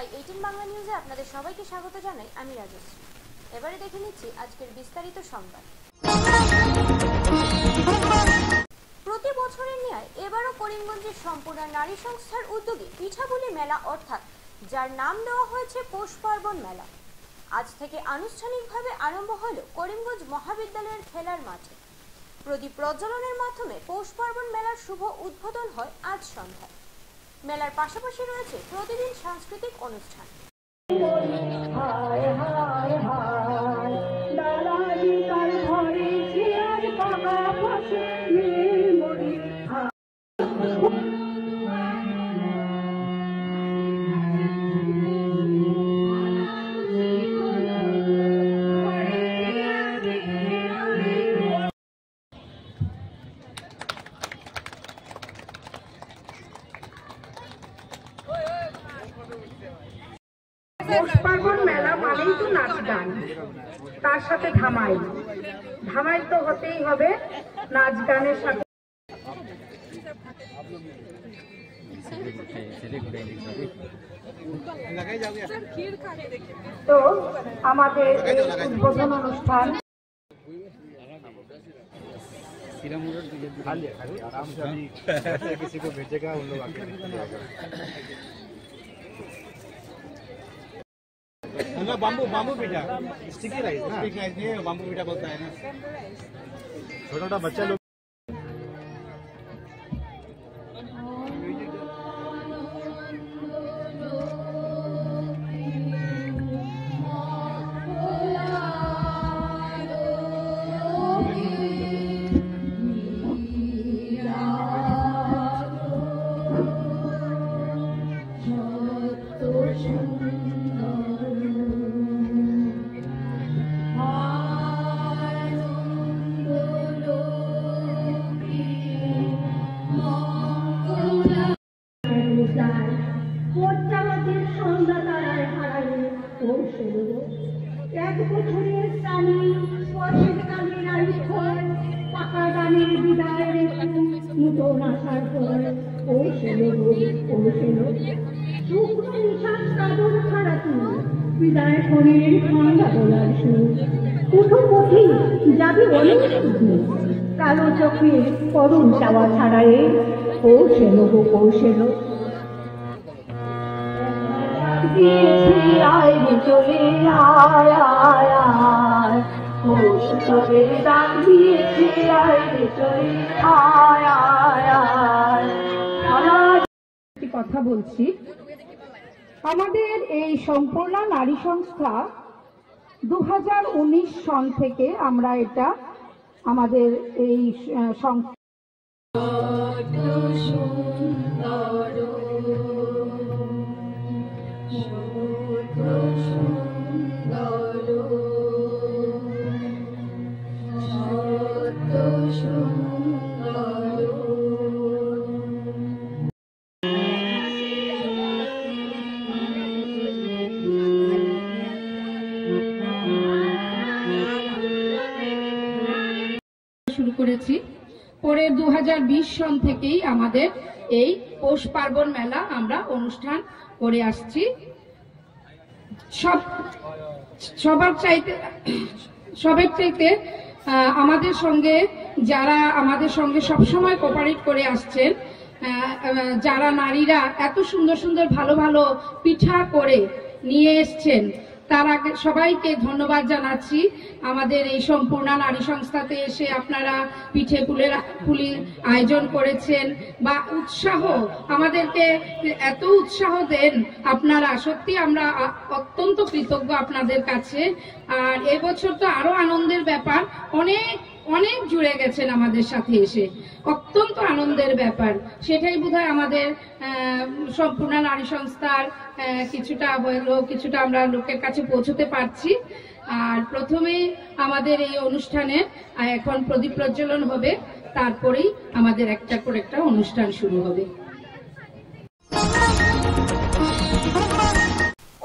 Sky 18 Bangla নিউজে আপনাদের সবাইকে স্বাগত জানাই আমি রাজশ্রী। এবারে দেখে নিচ্ছি আজকের বিস্তারিত সংবাদ। প্রতি বছরের ন্যায় এবারও করিমগঞ্জের সম্পূর্ণ নারী সংস্থার উদ্যোগে পিঠাপুলি মেলা অর্থাৎ যার নাম দেওয়া হয়েছে পৌষ পার্বণ মেলা আজ থেকে আনুষ্ঠানিকভাবে আরম্ভ হলো করিমগঞ্জ মহাবিদ্যালয়ের খেলার মাঠে। প্রদীপ প্রজ্বলনের মাধ্যমে পৌষ পার্বণ মেলার শুভ উদ্বোধন হয় আজ সন্ধ্যায়। মেলার পাশাপাশি রয়েছে প্রতিদিন সাংস্কৃতিক অনুষ্ঠান। পৌষ পার্বণ মেলা মানেই তো নাচ গান, তার সাথে ধামাই ধামাই তো হতেই হবে নাচ গানের সাথে। তো আমাদের উদ্বোধন অনুষ্ঠান बाम्बू बाम्बू पीठा स्टिकी राइस ना, स्टिकी राइस नहीं बाम्बू पीठा बोलता है ना। छोटा छोटा बच्चा लोग এক বছরের প্রাণী স্পর্শের গানের আয়ুক্ষয় পাকা গানের বিদায়ের নূতন আশার পর পৌঁছেল শুকনো নিশার চাদর ছাড়া তুই বিদায় শরীর ঠান্ডা বলার সুর উঠো পথি যাবি অনেক কালো চোখে করুণ চাওয়া ছাড়ায় পৌঁছেল আয় চলে আয় আয় আয় পৌষ চলে ডাক দিয়েছি আয় চলে আয় আয় আয়। একটি কথা বলছি, আমাদের এই সম্পূর্ণ নারী সংস্থা 2019 সন থেকে আমরা এটা আমাদের এই সংস্থা শুরু করেছি। পরে 2020 সন থেকেই আমাদের এই পৌষ পার্বণ মেলা আমরা অনুষ্ঠান করে আসছি। সবার চাইতে আমাদের সঙ্গে যারা আমাদের সঙ্গে সবসময় কোঅপারেট করে আসছেন, যারা নারীরা এত সুন্দর সুন্দর ভালো ভালো পিঠা করে নিয়ে এসছেন, তারা সবাইকে ধন্যবাদ জানাচ্ছি। আমাদের এই সম্পূর্ণ নারী সংস্থাতে এসে আপনারা পিঠে পুলির আয়োজন করেছেন বা উৎসাহ আমাদেরকে এত উৎসাহ দেন আপনারা, সত্যি আমরা অত্যন্ত কৃতজ্ঞ আপনাদের কাছে। আর এবছর তো আরো আনন্দের ব্যাপার, অনেক অনেক জুড়ে গেছেন আমাদের সাথে এসে, অত্যন্ত আনন্দের ব্যাপার। সেটাই বোধহয় আমাদের সম্পূর্ণ নারী সংস্থার কিছুটা আমরা লোকের কাছে পৌঁছতে পারছি। আর প্রথমে আমাদের এই অনুষ্ঠানে এখন প্রদীপ প্রজ্বলন হবে, তারপরেই আমাদের একটা করে একটা অনুষ্ঠান শুরু হবে।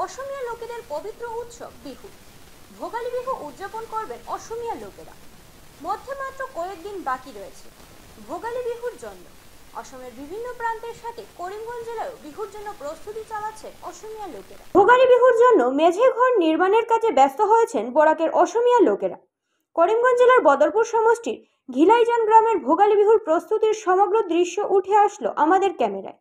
অসমীয়া লোকেদের পবিত্র উৎসব বিহু, ভোগালী বিহু উদযাপন করবেন অসমীয়া লোকেরা। মধ্যে মাত্র কয়েকদিন বাকি রয়েছে ভোগালী বিহুর জন্য। অসমের বিভিন্ন প্রান্তের সাথে করিমগঞ্জ জেলায় বিহুর জন্য প্রস্তুতি চালাচ্ছে অসমিয়া লোকেরা। ভোগালী বিহুর জন্য মেঝে ঘর নির্মাণের কাজে ব্যস্ত হয়েছেন বরাকের অসমিয়া লোকেরা। করিমগঞ্জ জেলার বদরপুর সমষ্টির ঘিলাইজান গ্রামের ভোগালী বিহুর প্রস্তুতির সমগ্র দৃশ্য উঠে আসলো আমাদের ক্যামেরায়।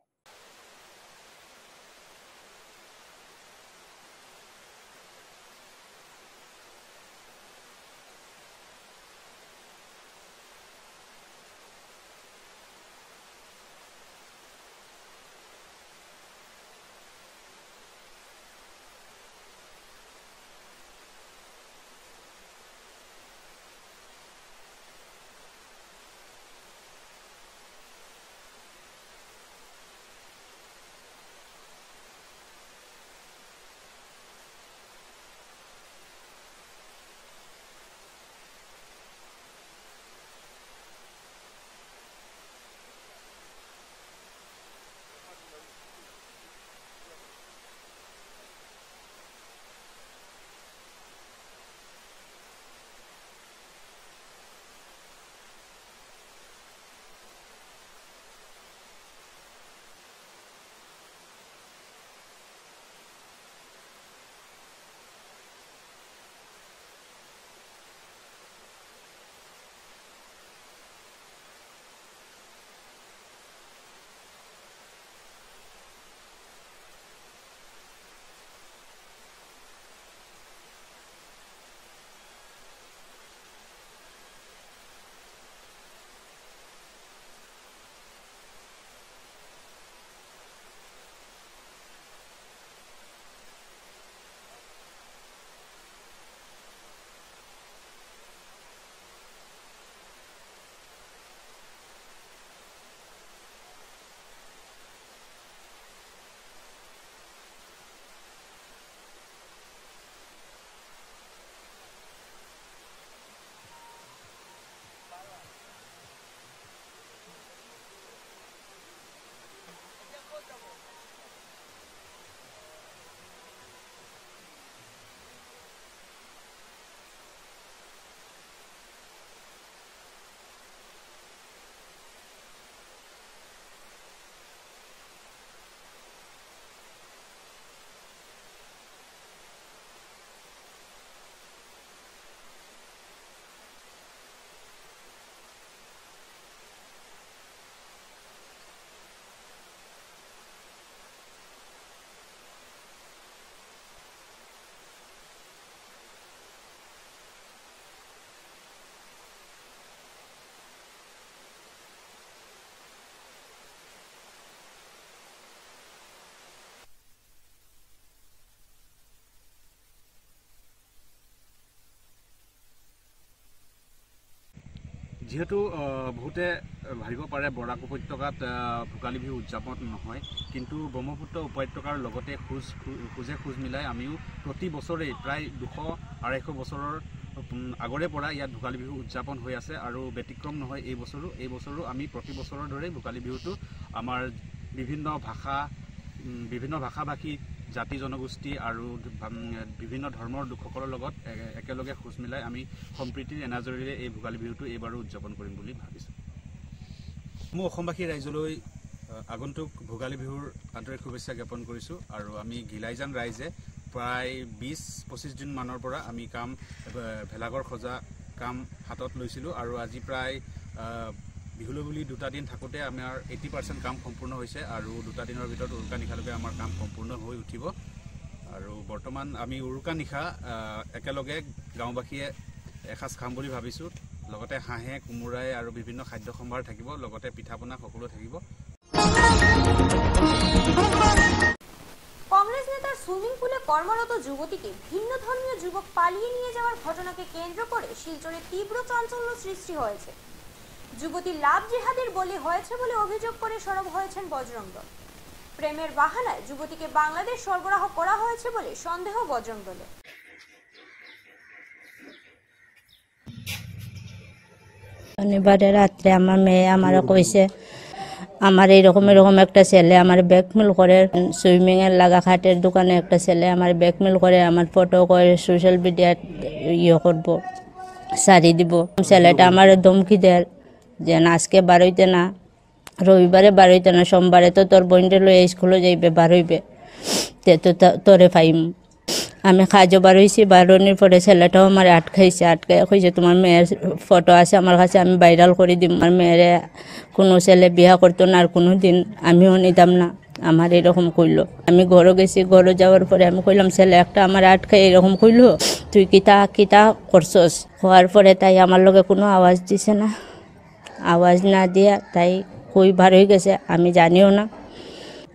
যেহেতু বহুতে ভাবিব পাৰে বৰাক উপত্যকাত ভোগালী বিহু উদযাপন নহয়, কিন্তু ব্ৰহ্মপুত্ৰ উপত্যকাৰ লগতে খোজে খোজ মিলাই আমিও প্ৰতি বছৰেই প্ৰায় 200-250 বছৰৰ আগৰে পৰা ইয়াত ভোগালী বিহু উদযাপন হৈ আছে আৰু ব্যতিক্ৰম নহয় এই বছৰো আমি প্ৰতি বছৰৰ দৰে ভোগালী বিহুটো আমাৰ বিভিন্ন ভাষা-ভাষী জাতি জনগোষ্ঠী আৰু বিভিন্ন ধৰ্মৰ লোকসকলৰ লগত একেলগে খোজ মিলাই আমি সম্প্ৰীতিৰ এনাজৰীৰে এই ভোগালী বিহুটো এইবাৰো উদযাপন কৰিম বুলি ভাবিছোঁ। মই অসমবাসী ৰাইজলৈ আগন্তুক ভোগালী বিহুৰ আন্তৰিক শুভেচ্ছা জ্ঞাপন কৰিছোঁ আৰু আমি ঘিলাইজান ৰাইজে প্ৰায় 20-25 দিন মানৰ পৰা আমি ভেলাঘৰ সজা কাম হাতত লৈছিলোঁ আৰু আজি প্ৰায় বিহুলৈ বুলি 2টা দিন থাকোঁতে আমাৰ 80% কাম সম্পূৰ্ণ হৈছে আৰু 2টা দিনৰ ভিতৰত উৰুকা নিশালৈকে আমাৰ কাম সম্পূৰ্ণ হৈ উঠিব আৰু বৰ্তমান আমি উৰুকা নিশা একেলগে গাঁওবাসীয়ে এসাঁজ খাম বুলি ভাবিছোঁ। লগতে হাঁহে কোমোৰাই আৰু বিভিন্ন খাদ্য সম্ভাৰ থাকিব, লগতে পিঠা পনা সকলো থাকিব। কংগ্রেস নেতার সুইমিং পুলে কর্মরত যুবতীকে ভিন্ন ধর্মীয় যুবক পালিয়ে নিয়ে যাওয়ার ঘটনাকে কেন্দ্র করে শিলচরে তীব্র চাঞ্চল্য সৃষ্টি হয়েছে। যুবতী লাভ জিহাদের বলি হয়েছে বলে অভিযোগ করে সরব হয়েছেন বজরং দল। প্রেমের বাহানায় যুবতীকে বাংলাদেশ সরবরাহ করা হয়েছে বলে সন্দেহ বজরং দলের। শনিবারে রাত্রে আমার মেয়ে আমারে কইছে আমার এরকম একটা ছেলে আমার ব্যাকমেল করে, সুইমিং এর লাগা খাটের দোকানে একটা ছেলে আমার ব্যাকমেল করে, আমার ফটো করে সোশ্যাল মিডিয়ায় করব, সারি দিব। ছেলেটা আমার ধমকি দেয় যে আজকে বারইতে না, রবিবারে বার হইতে না, সোমবারে তো তোর বোনটা লইয়া স্কুলে যাইবে, বার হইবে, তে তো তোরে পাইম। আমি কাজও বার হয়েছি, বারোনির পরে ছেলেটাও আমার আটকাইছে, কইছে তোমার মেয়ের ফটো আছে আমার কাছে, আমি ভাইরাল করে দিম। আমার মেয়েরে কোনো ছেলে বিয়া করতো না, আর কোনো দিন আমিও নিতাম না, আমার এরকম কইলো। আমি ঘরও গেছি, ঘরও যাওয়ার পরে আমি কইলাম ছেলে একটা আমার আটকাই এরকম কইলো, তুই কিতা করছস? হওয়ার পরে তাই আমার লগে কোনো আওয়াজ দিছে না, আওয়াজ না দিয়া তাই কই বার হয়ে গেছে আমি জানিও না,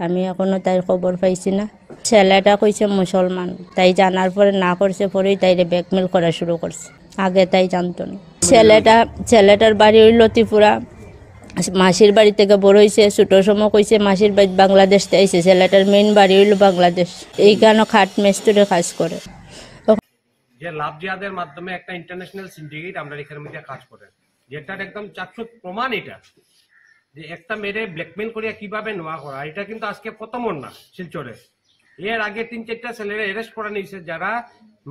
আমি এখনো তাই খবর পাইছি না। ছেলেটা কইছে মুসলমান, তাই জানার পরে না করছে, পরেই তাইরে ব্ল্যাকমেল করা শুরু করছে, আগে তাই জানতো না। ছেলেটার বাড়ি হইল ত্রিপুরা, মাসির বাড়ি থেকে বড় হয়েছে, ছোটোর সময় কইছে মাসির বাড়ি বাংলাদেশ আইছে, ছেলেটার মেইন বাড়ি হইল বাংলাদেশ, এইখানে খাট মেস্তুরে কাজ করে। যে লাভ জিহাদের মাধ্যমে একটা ইন্টারন্যাশনাল সিন্ডিকেট আমরা এখানের মধ্যে কাজ করে, যেটার একদম চাক্ষুষ প্রমাণ এটা, যে একটা মেয়েরে ব্ল্যাকমেল করিয়া কিভাবে নেওয়া করা, এটা কিন্তু আজকে প্রথম না শিলচরে। এর আগে 3-4টা ছেলেরা অ্যারেস্ট করা নিয়েছে, যারা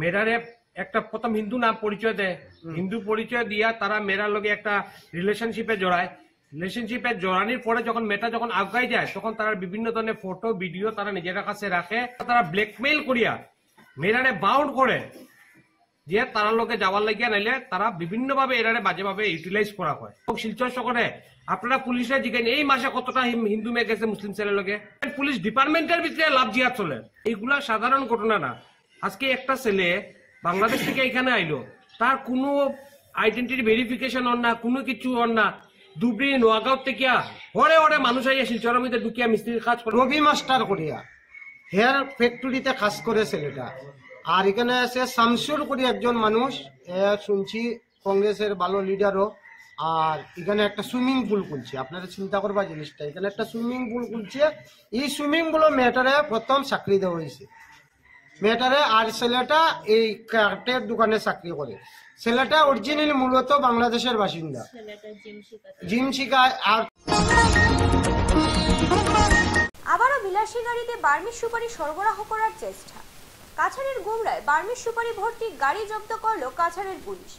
মেয়েরারে একটা প্রথম হিন্দু নাম পরিচয় দেয়, হিন্দু পরিচয় দিয়া তারা মেয়েরার লগে একটা রিলেশনশিপে জড়ায়। রিলেশনশিপে জড়ানির পরে যখন মেয়েটা যখন আগাই যায়, তখন তারা বিভিন্ন ধরনের ফটো ভিডিও তারা নিজের কাছে রাখে, তারা ব্ল্যাকমেল করিয়া মেয়েরারে বাউন্ড করে যে তারা লোকে যাওয়ার লাগিয়া, নাইলে তারা বিভিন্ন ভাবে এরারে বাজেভাবে ইউটিলাইজ করা হয়। শিলচর শহরে আপনারা পুলিশের জিজ্ঞেস এই মাসে কতটা হিন্দু মেয়ে গেছে মুসলিম ছেলের লোকে, পুলিশ ডিপার্টমেন্টের ভিতরে লাভ জিহাদ চলে। এইগুলা সাধারণ ঘটনা না। আজকে একটা ছেলে বাংলাদেশ থেকে এখানে আইলো, তার কোনো আইডেন্টিটি ভেরিফিকেশন হন না, কোনো কিছু হন না, ধুবড়ি নোয়াগাঁও থেকে হরে মানুষ আইয়া শিলচরের মধ্যে ঢুকিয়া মিস্ত্রির কাজ করে, রবি মাস্টার করিয়া হেয়ার ফ্যাক্টরিতে কাজ করে ছেলেটা। আর এখানে আছে শামসুর করে একজন মানুষ, শুনছি কংগ্রেসের ভালো লিডারও। আর এখানে একটা সুইমিং পুল খুলছে, আপনারা চিন্তা করবা জিনিসটা, এখানে একটা সুইমিং পুল খুলছে। এই সুইমিং পুল মেয়েটারে প্রথম চাকরি দেওয়া হয়েছে মেয়েটারে, আর ছেলেটা এই কাঠের দোকানে চাকরি করে। ছেলেটা অরিজিনালি মূলত বাংলাদেশের বাসিন্দা, জিম শিখায়। আর আবারও বিলাসী গাড়িতে বার্মিজ সুপারি সরবরাহ করার চেষ্টা। কাছাড়ের গুমরায় বার্মিজ সুপারি ভর্তি গাড়ি জব্দ করল কাছাড়ের পুলিশ,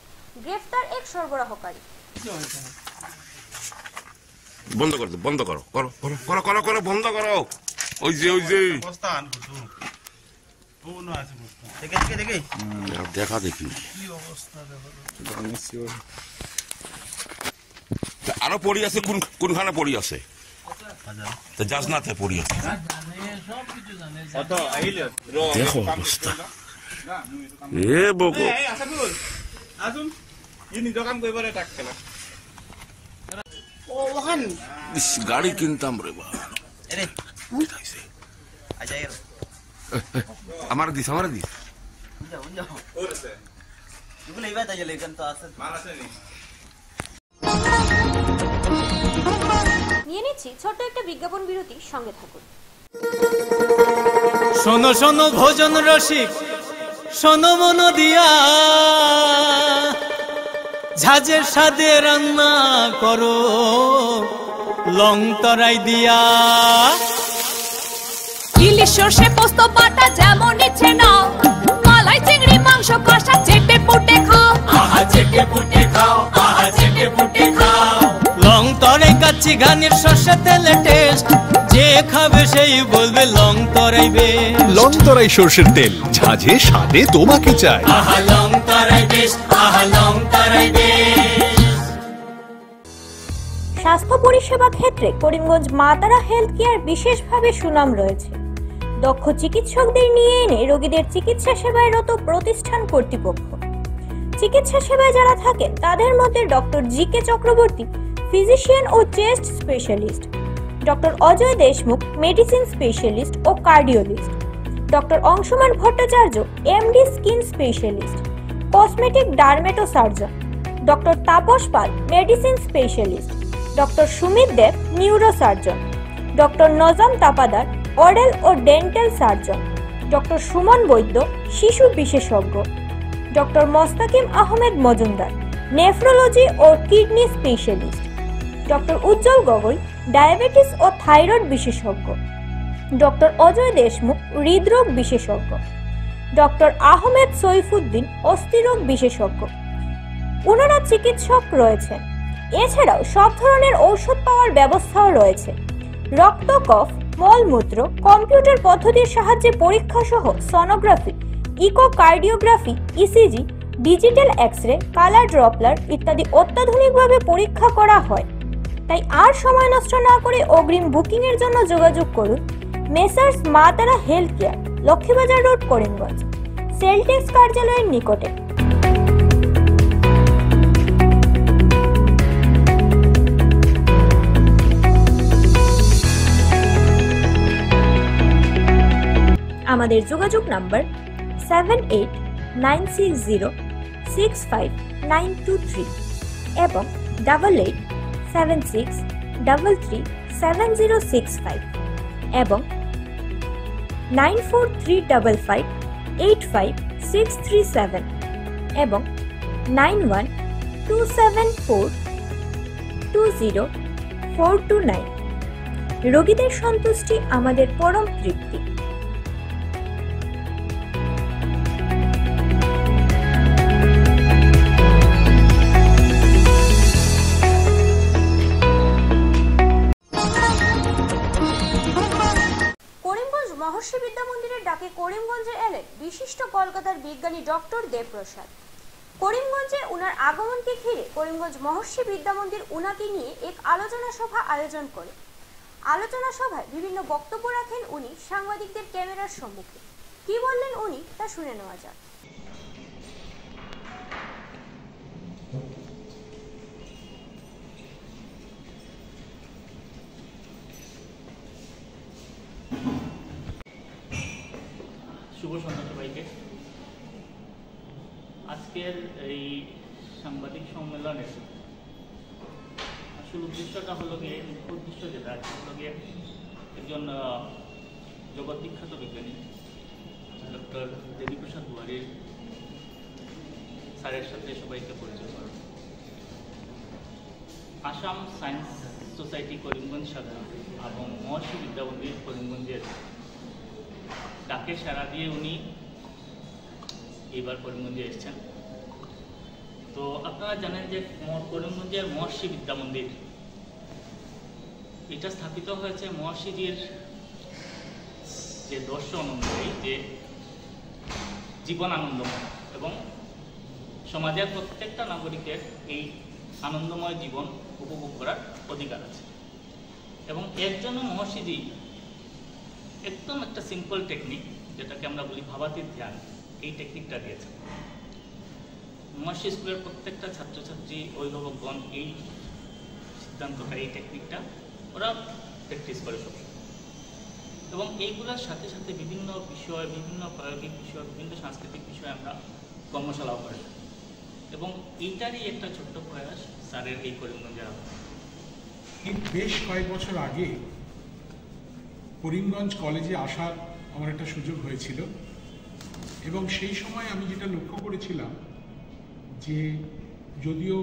গ্রেফতার এক সরবরাহকারী। বন্ধ করো, বন্ধ করো, করো করো করো করো করো বন্ধ করো। ওই যে দেখা দেখি আরো পড়ি আছে, কোনখানে পড়ি আছে? জাজনাতে পড়ি আছে। দেখো অবস্থা, এ বকো গাড়ি কিনতাম রে বা, আমার দিস নিয়ে নিচ্ছি ছোট্ট একটা বিজ্ঞাপন বিরতি, সঙ্গে থাকুন। শোনো শোনো ভোজন রসিক, শোনো মন দিয়া, ঝাঁঝের স্বাদে রান্না করো লং তরাই দিয়া। ইলিশ সর্ষে পোস্ত বাটা যেমন ইচ্ছে নাও, মালাই চিংড়ি মাংস কষা চেটে পুটে খাও, আহা চেটে পুটে খাও, আহা চেটে পুটে খাও। লং তরাই কাচ্চি ঘানির সর্ষে তেলে টেস্ট, যে খাবে সেই বলবে লং তরাই বেশ। লং তরাই সর্ষের তেল, ঝাঁঝে স্বাদে তোমাকে চাই। আহা লং তরাই বেশ, আহা লং তরাই বেশ। স্বাস্থ্য পরিষেবা ক্ষেত্রে করিমগঞ্জ মা তারা হেলথ কেয়ার বিশেষভাবে সুনাম রয়েছে। দক্ষ চিকিৎসকদের নিয়ে এনে রোগীদের চিকিৎসা সেবায় রত প্রতিষ্ঠান কর্তৃপক্ষ। চিকিৎসা সেবায় যারা থাকেন তাদের মধ্যে ডক্টর জি.কে. চক্রবর্তী, ফিজিশিয়ান ও chest specialist, doctor Ajay Deshmukh, medicine specialist ও cardiologist, doctor Anshuman Bhattacharya, MD skin specialist, cosmetic dermato surgeon, doctor Tapas Pal, medicine specialist, doctor Sumit Deb, neuro surgeon, doctor Nazam Tapadar, oral ও dental surgeon, doctor Suman Baidya, শিশু বিশেষজ্ঞ, ডক্টর মোস্তাকিম আহমেদ মজুমদার, নেফ্রোলজি ও kidney specialist, doctor Ujjwal Gogoi, diabetes ও thyroid বিশেষজ্ঞ, doctor Ajay Deshmukh, হৃদরোগ বিশেষজ্ঞ, doctor Ahmed Saifuddin, অস্থিরোগ বিশেষজ্ঞ। ওনারা চিকিৎসক রয়েছেন। এছাড়াও সব ধরনের ঔষধ পাওয়ার ব্যবস্থাও রয়েছে। রক্ত, কফ, মলমূত্র, কম্পিউটার পদ্ধতির সাহায্যে পরীক্ষা সহ sonography, echocardiography, ECG, digital X-ray, colour doppler ইত্যাদি অত্যাধুনিকভাবে পরীক্ষা করা হয়। তাই আর সময় নষ্ট না করে অগ্রিম বুকিং এর জন্য যোগাযোগ করুন মেসার্স মা তারা health care, Laxmibazar road, Karimganj, Celtex কার্যালয়ের নিকটে। আমাদের যোগাযোগ নাম্বার 7896065923 এবং 8876337065 এবং 9435585637 এবং 9127420429। রোগীদের সন্তুষ্টি আমাদের পরম তৃপ্তি। মহর্ষি বিদ্যা মন্দিরের ডাকে করিমগঞ্জে এলেন বিশিষ্ট কলকাতার বিজ্ঞানী ডক্টর দেবপ্রসাদ। করিমগঞ্জে উনার আগমনকে ঘিরে করিমগঞ্জ মহর্ষি বিদ্যা মন্দির উনাকে নিয়ে এক আলোচনা সভা আয়োজন করে। আলোচনা সভায় বিভিন্ন বক্তব্য রাখেন উনি সাংবাদিকদের ক্যামেরার সম্মুখে। কি বললেন উনি তা শুনে নেওয়া যাক। শুভ সন্ধ্যা সবাইকে। আজকের এই সাংবাদিক সম্মেলনের আসল উদ্দেশ্যটা হলো গিয়ে, মুখ্য উদ্দেশ্য যেটা হলো গিয়ে একজন জগৎ বিখ্যাত বিজ্ঞানী ডক্টর দেবীপ্রসাদ বুয়ারির স্যারের সাথে সবাইকে পরিচয় করা। আসাম সায়েন্স সোসাইটি করিমগঞ্জ শাখা এবং মহর্ষি বিদ্যা মন্দির করিমগঞ্জের ডাকে সাড়া দিয়ে উনি এবার করিমগঞ্জে এসেছেন। তো আপনারা জানেন যে করিমগঞ্জের মহর্ষি বিদ্যা মন্দির এটা স্থাপিত হয়েছে মহর্ষিজির যে দর্শন অনুযায়ী, যে জীবন আনন্দময় এবং সমাজের প্রত্যেকটা নাগরিকের এই আনন্দময় জীবন উপভোগ করার অধিকার আছে। এবং এর জন্য মহর্ষিজি একদম একটা সিম্পল টেকনিক, যেটাকে আমরা বলি ভাবাতীত ধ্যান, এই টেকনিকটা দিয়েছেন। মহর্ষি স্কুলের প্রত্যেকটা ছাত্রছাত্রী, অভিভাবকগণ এই সিদ্ধান্তটা, এই টেকনিকটা ওরা প্র্যাকটিস করে সব। এবং এইগুলোর সাথে সাথে বিভিন্ন বিষয়, বিভিন্ন প্রায়োগিক বিষয়, বিভিন্ন সাংস্কৃতিক বিষয়ে আমরা কর্মশালাও করি। এবং এইটারই একটা ছোট্ট প্রয়াস স্যারের এই করিমগঞ্জের। বেশ কয়েক বছর আগে করিমগঞ্জ কলেজে আসার আমার একটা সুযোগ হয়েছিল এবং সেই সময় আমি যেটা লক্ষ্য করেছিলাম যে যদিও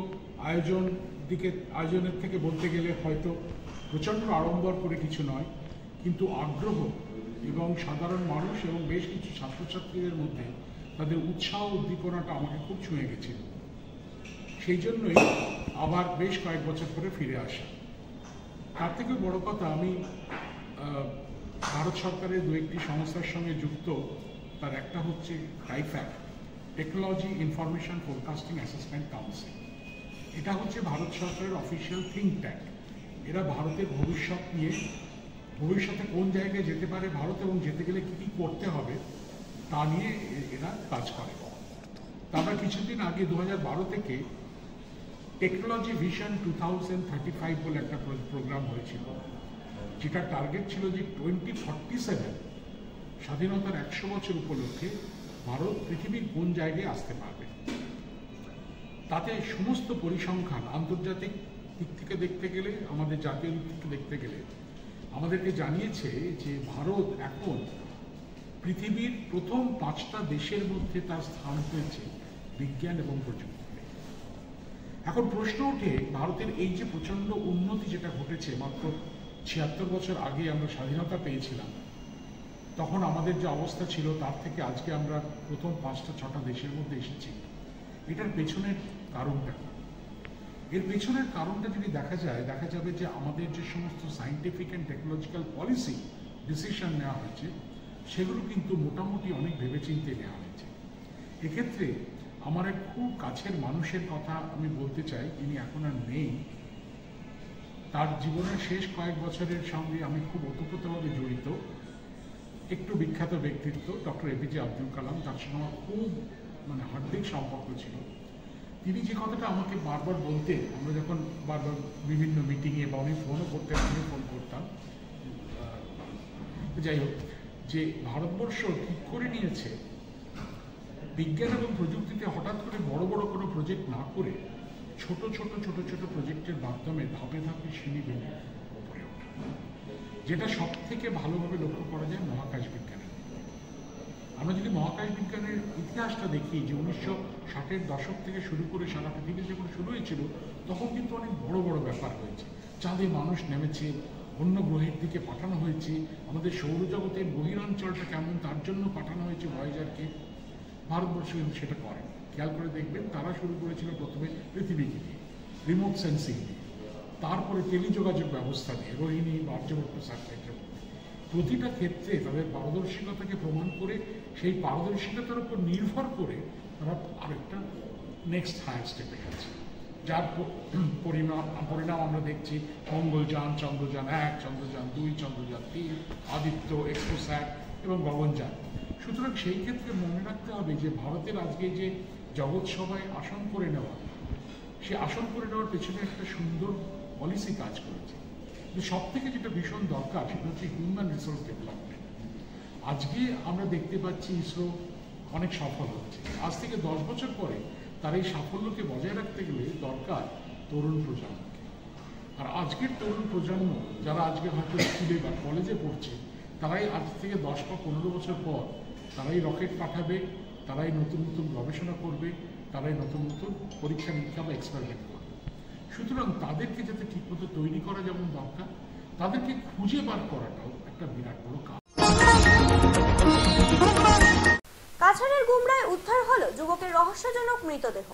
আয়োজনের থেকে বলতে গেলে হয়তো প্রচণ্ড আড়ম্বর করে কিছু নয়, কিন্তু আগ্রহ এবং সাধারণ মানুষ এবং বেশ কিছু ছাত্রছাত্রীদের মধ্যে তাদের উৎসাহ উদ্দীপনাটা আমাকে খুব ছুঁয়ে গেছিল। সেই জন্যই আবার বেশ কয়েক বছর পরে ফিরে আসা। তার থেকে বড় কথা, আমি ভারত সরকারের দু একটি সংস্থার সঙ্গে যুক্ত। তার একটা হচ্ছে TIFAC, technology information forecasting assessment council. এটা হচ্ছে ভারত সরকারের অফিসিয়াল থিঙ্ক ট্যাঙ্ক। এরা ভারতের ভবিষ্যৎ নিয়ে, ভবিষ্যতে কোন জায়গায় যেতে পারে ভারত এবং যেতে গেলে কী কী করতে হবে তা নিয়ে এরা কাজ করে। আমরা কিছুদিন আগে 2012 থেকে টেকনোলজি ভিশন 2035 বলে একটা প্রোগ্রাম হয়েছিল, যেটা টার্গেট ছিল যে 2047 স্বাধীনতার 100 বছর উপলক্ষে ভারত পৃথিবীর কোন জায়গায় আসতে পারবে। তাতে সমস্ত পরিসংখ্যান আন্তর্জাতিক দিক থেকে দেখতে গেলে, আমাদের জাতীয় দিক থেকে দেখতে গেলে আমাদেরকে জানিয়েছে যে ভারত এখন পৃথিবীর প্রথম 5টা দেশের মধ্যে তার স্থান পেয়েছে বিজ্ঞান এবং প্রযুক্তিতে। এখন প্রশ্ন ওঠে, ভারতের এই যে প্রচণ্ড উন্নতি যেটা ঘটেছে, মাত্র 76 বছর আগে আমরা স্বাধীনতা পেয়েছিলাম, তখন আমাদের যে অবস্থা ছিল তার থেকে আজকে আমরা প্রথম 5টা 6টা দেশের মধ্যে এসেছি। এটার পেছনের কারণটা, এর পেছনের কারণটা যদি দেখা যায়, দেখা যাবে যে আমাদের যে সমস্ত scientific and technological policy decision নেওয়া হয়েছে সেগুলো কিন্তু মোটামুটি অনেক ভেবেচিন্তে নেওয়া হয়েছে। এক্ষেত্রে আমার এক খুব কাছের মানুষের কথা আমি বলতে চাই, যিনি এখন আর নেই। তার জীবনের শেষ কয়েক বছরের সঙ্গে আমি খুব ওতপ্রোতভাবে জড়িত। একটু বিখ্যাত ব্যক্তিত্ব ডক্টর এপিজে আব্দুল কালাম, তার সঙ্গে আমার খুব হার্দিক সম্পর্ক ছিল। তিনি যে কথাটা আমাকে বারবার বলতেন, আমরা যখন বারবার বিভিন্ন মিটিংয়ে বা উনি ফোনও করতেন, আমি ফোন করতাম, যাই হোক, যে ভারতবর্ষ ঠিক করে নিয়েছে বিজ্ঞান এবং প্রযুক্তিতে হঠাৎ করে বড় বড় কোনো প্রজেক্ট না করে ছোট ছোট ছোট ছোট প্রজেক্টের মাধ্যমে ধাপে ধাপে সিঁড়ি বেঁধে উপরে ওঠা, যেটা সব থেকে ভালোভাবে লক্ষ্য করা যায় মহাকাশ বিজ্ঞানের। আমরা যদি মহাকাশ বিজ্ঞানের ইতিহাসটা দেখি, যে 1960-এর দশক থেকে শুরু করে সারা পৃথিবী যখন শুরু হয়েছিল, তখন কিন্তু অনেক বড় বড় ব্যাপার হয়েছে। চাঁদে মানুষ নেমেছে, অন্য গ্রহের দিকে পাঠানো হয়েছে, আমাদের সৌরজগতের বহিরাঞ্চলটা কেমন তার জন্য পাঠানো হয়েছে ভয়েজারকে। ভারতবর্ষ কিন্তু সেটা করে। খেয়াল করে দেখবেন, তারা শুরু করেছিল প্রথমে পৃথিবীকে দিয়ে, রিমোট সেন্সিং দিয়ে, তারপরে টেলিযোগাযোগ ব্যবস্থা দিয়ে, রোহিণী বা আর্যভট্ট স্যাটেলাইটের মধ্যে। প্রতিটা ক্ষেত্রে তাদের পারদর্শিকতাকে প্রমাণ করে, সেই পারদর্শিকতার উপর নির্ভর করে তারা আরেকটা নেক্সট হায়ার স্টেপে গেছে, যার পরিণাম আমরা দেখছি মঙ্গলযান, চন্দ্রযান 1, চন্দ্রযান 2, চন্দ্রযান 3, আদিত্য, এক্সোস্যাট এবং গগনযান। সুতরাং সেই ক্ষেত্রে মনে রাখতে হবে যে ভারতের আজকে যে জগৎ সভায় আসন করে নেওয়া, সে আসন করে নেওয়ার পেছনে একটা সুন্দর পলিসি কাজ করেছে। সব থেকে যেটা ভীষণ দরকার সেটা হচ্ছে হিউম্যান রিসোর্স ডেভেলপমেন্ট। আজকে আমরা দেখতে পাচ্ছি ইসরো অনেক সফল হচ্ছে। আজ থেকে 10 বছর পরে তার এই সাফল্যকে বজায় রাখতে গেলে দরকার তরুণ প্রজন্মকে। আর আজকের তরুণ প্রজন্ম যারা আজকে হয়তো স্কুলে বা কলেজে পড়ছে, তারাই আজ থেকে 10 বা 15 বছর পর তারাই রকেট পাঠাবে, তারাই নতুন নতুন গবেষণা করবে, তারাই নতুন নতুন পরীক্ষা নিরীক্ষা বা এক্সপেরিমেন্ট করবে। সুতরাং তাদেরকে যাতে ঠিকমতো তৈরি করা যেমন দরকার, তাদেরকে খুঁজে বার করাটাও একটা বিরাট বড় কাজ। কাছাড়ের গুমরায় উদ্ধার হলো যুবকের রহস্যজনক মৃতদেহ।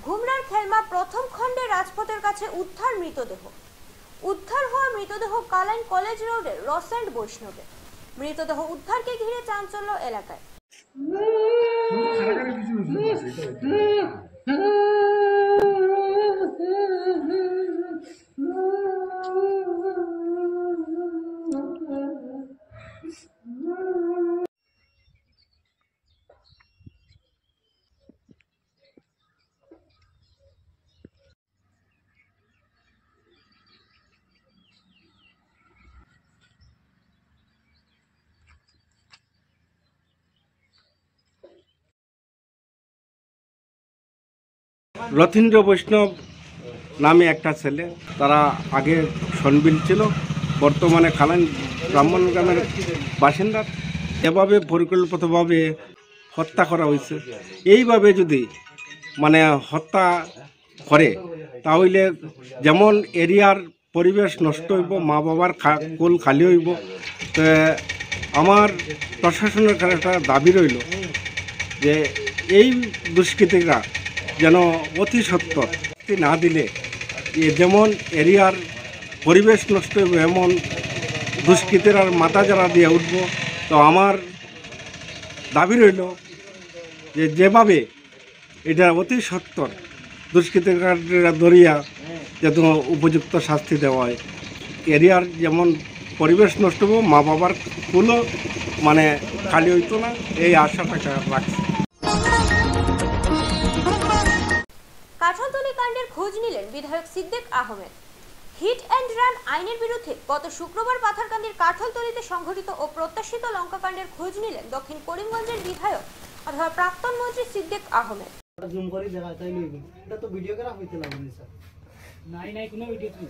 গুমরার খেলমা প্রথম খণ্ডে রাজপথের কাছে উদ্ধার মৃতদেহ। উদ্ধার হওয়া মৃতদেহ কালাইন কলেজ রোডের রসেন্ট বৈষ্ণবে। মৃতদেহ উদ্ধারকে ঘিরে চাঞ্চল্য এলাকায়। রথীন্দ্র বৈষ্ণব নামে একটা ছেলে, তারা আগে সনবিল ছিল, বর্তমানে খালাইন ব্রাহ্মণ গ্রামের বাসিন্দা। এভাবে পরিকল্পিতভাবে হত্যা করা হয়েছে। এইভাবে যদি হত্যা করে, তাহলে যেমন এরিয়ার পরিবেশ নষ্ট হইব, মা বাবার কোল খালি হইব। আমার প্রশাসনের একটা দাবি রইল যে এই দুষ্কৃতীরা যেন অতি সত্বর না দিলে, যেমন এরিয়ার পরিবেশ নষ্ট হইব এমন দুষ্কৃতীরা মাথা যারা দিয়ে উঠব। তো আমার দাবি রইল যে যেভাবে এটা অতি সত্বর দুষ্কৃতীরা ধরিয়া যাতে উপযুক্ত শাস্তি দেওয়া হয়। এরিয়ার যেমন পরিবেশ নষ্ট হইব, মা বাবার কুলও খালি হইতো না, এই আশাটাকে রাখছি। কাঁঠালতলী কাণ্ডের খোঁজ নিলেন বিধায়ক Siddique Ahmed. Hit and run আইনের বিরুদ্ধে গত শুক্রবার পাথারকান্দির কাঁঠালতলীতে সংঘটিত ও প্রত্যাশিত লঙ্কাকাণ্ডের খোঁজ নিলেন দক্ষিণ করিমগঞ্জের বিধায়ক অথবা প্রাক্তন মন্ত্রী সিদ্দিক আহমেদ। জুম করে দেখা তাই লইবি, এটা তো ভিডিও করা হইতে লাগবে স্যার। নাই কোনো ভিডিও তো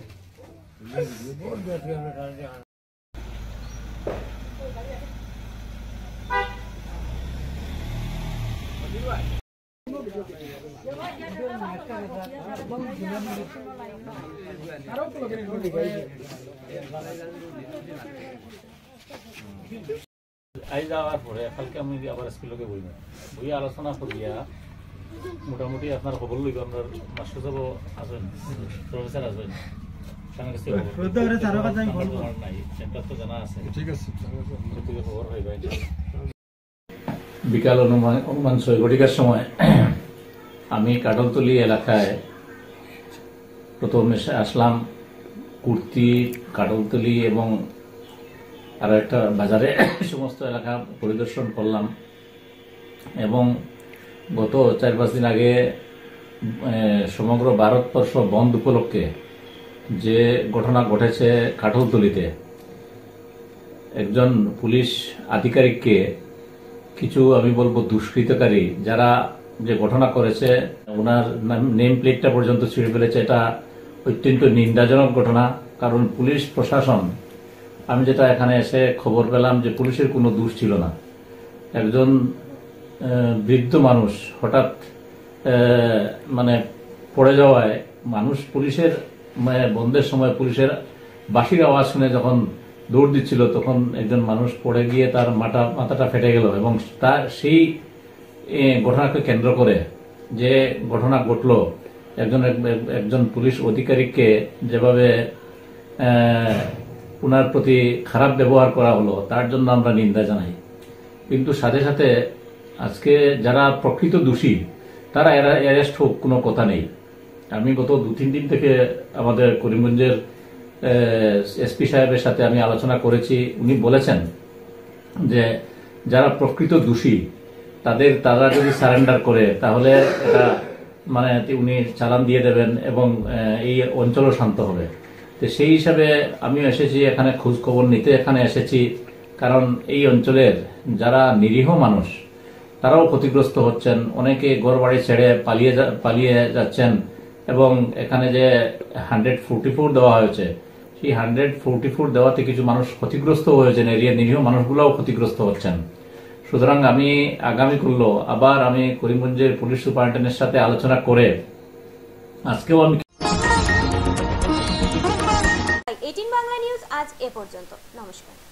আজ যাওয়ার পরে কালকে আমি আবার স্কুলকে বই আলোচনা করিয়া মোটামুটি আপনার খবর লইব আপনার মাস্টার সাহেব আসবেন, প্রফেসর আসবেন, বিকাল অনুমান 6 ঘটিকার সময় আমি কাটলতলি এলাকায় প্রথমে আসলাম। কুর্তি, কাটলতলি এবং আরো একটা বাজারে সমস্ত এলাকা পরিদর্শন করলাম এবং গত 4-5 দিন আগে সমগ্র ভারতবর্ষ বন্ধ উপলক্ষে যে ঘটনা ঘটেছে কাটলতলিতে, একজন পুলিশ আধিকারিককে কিছু আমি বলবো দুষ্কৃতকারী যারা যে ঘটনা করেছে, ওনার নেম প্লেটটা পর্যন্ত ছিঁড়ে ফেলেছে। এটা অত্যন্ত নিন্দাজনক ঘটনা, কারণ পুলিশ প্রশাসন, আমি যেটা এখানে এসে খবর পেলাম যে পুলিশের কোনো দোষ ছিল না। একজন বৃদ্ধ মানুষ হঠাৎ মানে পড়ে যাওয়ায় মানুষ পুলিশের বন্ধের সময় পুলিশের বাঁশির আওয়াজ শুনে যখন দৌড় দিচ্ছিল, তখন একজন মানুষ পড়ে গিয়ে তার মাথাটা ফেটে গেল এবং তার সেই ঘটনাকে কেন্দ্র করে যে ঘটনা ঘটল, একজন পুলিশ অধিকারিককে যেভাবে ওনার প্রতি খারাপ ব্যবহার করা হলো, তার জন্য আমরা নিন্দা জানাই। কিন্তু সাথে সাথে আজকে যারা প্রকৃত দোষী তারা অ্যারেস্ট হোক, কোনো কথা নেই। আমি গত 2-3 দিন থেকে আমাদের করিমগঞ্জের এসপি সাহেবের সাথে আমি আলোচনা করেছি। উনি বলেছেন যে যারা প্রকৃত দোষী তারা যদি সারেন্ডার করে তাহলে এটা মানে উনি চালান দিয়ে দেবেন এবং এই অঞ্চলও শান্ত হবে। তো সেই হিসাবে আমিও এসেছি এখানে খোঁজ খবর নিতে এখানে এসেছি, কারণ এই অঞ্চলের যারা নিরীহ মানুষ তারাও ক্ষতিগ্রস্ত হচ্ছেন। অনেকে ঘরবাড়ি ছেড়ে পালিয়ে যাচ্ছেন এবং এখানে যে 144 দেওয়া হয়েছে, সেই 144 দেওয়াতে কিছু মানুষ ক্ষতিগ্রস্ত হয়েছেন, এরিয়ার নিরীহ মানুষগুলোও ক্ষতিগ্রস্ত হচ্ছেন। সুতরাং আমি আগামী করলো আবার আমি করিমগঞ্জের পুলিশ সুপারিনটেন্ডেন্টের সাথে আলোচনা করে আজকেও আমি 18 বাংলা নিউজ আজ এ পর্যন্ত। নমস্কার।